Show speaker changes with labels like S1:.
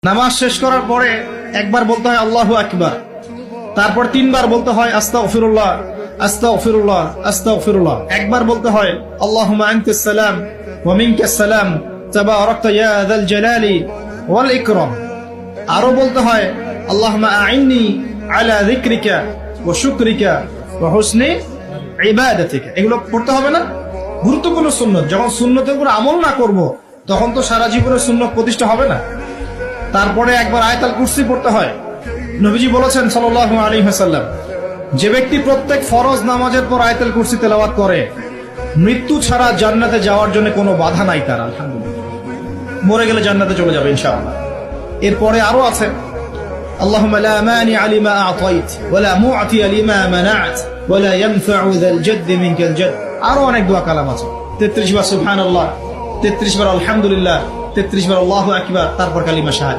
S1: নামাজ শেষ করার পরে একবার বলতে হয় আল্লাহু আকবার, তারপর 3 বার বলতে হয় আস্তাগফিরুল্লাহ আস্তাগফিরুল্লাহ আস্তাগফিরুল্লাহ। একবার বলতে হয় আল্লাহুম্মা আনতাস সালাম ওয়া মিনকাস সালাম তাবারাকতা ইয়া যাল জালালি ওয়াল ইকরাম। আরো বলতে হয় আল্লাহুম্মা আইন্নি আলা যিকরিকা ওয়া শুকরিকা ওয়া হুসনি ইবাদাতিকা। এগুলো পড়তে হবে না? গুরুত্বপূর্ণ সুন্নত। যখন সুন্নতের উপর আমল না করব তখন তো সারা জীবনের সুন্নত প্রতিষ্ঠা হবে না। তারপরে একবার আয়াতুল কুরসি পড়তে হয়। নবীজি বলেছেন সাল্লাল্লাহু আলাইহি ওয়াসাল্লাম, যে ব্যক্তি প্রত্যেক ফরজ নামাজের পর আয়াতুল কুরসি তেলাওয়াত করে মৃত্যু ছাড়া জান্নাতে যাওয়ার জন্য কোনো বাধা নাই তার। আলহামদুলিল্লাহ, মরে গেলে জান্নাতে চলে যাবে ইনশাআল্লাহ। এরপরে আরো আছে আল্লাহুম্মা লা মানিআ লিমা আ'তাইত ওয়া লা মু'তিয়া লিমা মানা'ত ওয়া লা ইয়ানফা'ু যাল জাদ্দি মিনকাল জাদ। আরো অনেক দোয়া কালাম আছে। 33 বার সুবহানাল্লাহ, 33 বার আলহামদুলিল্লাহ, 33 বার আল্লাহু আকবার, তারপর কালিমা শাহাদাত।